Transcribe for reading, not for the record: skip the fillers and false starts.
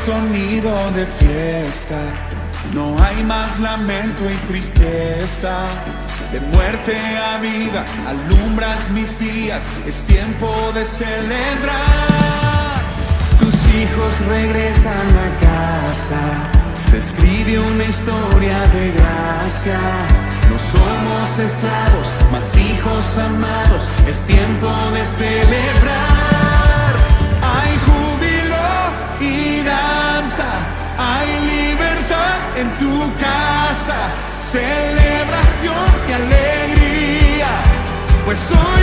sonido de fiesta. No hay más lamento y tristeza. De muerte a vida alumbras mis días. Es tiempo de celebrar. Tus hijos regresan a casa. Se escribe una historia de gracia. No somos esclavos, mas hijos amados. Es tiempo de celebrar. Hay júbilo y danza. Hay libertad en tu casa. Celebración y alegría, pues hoy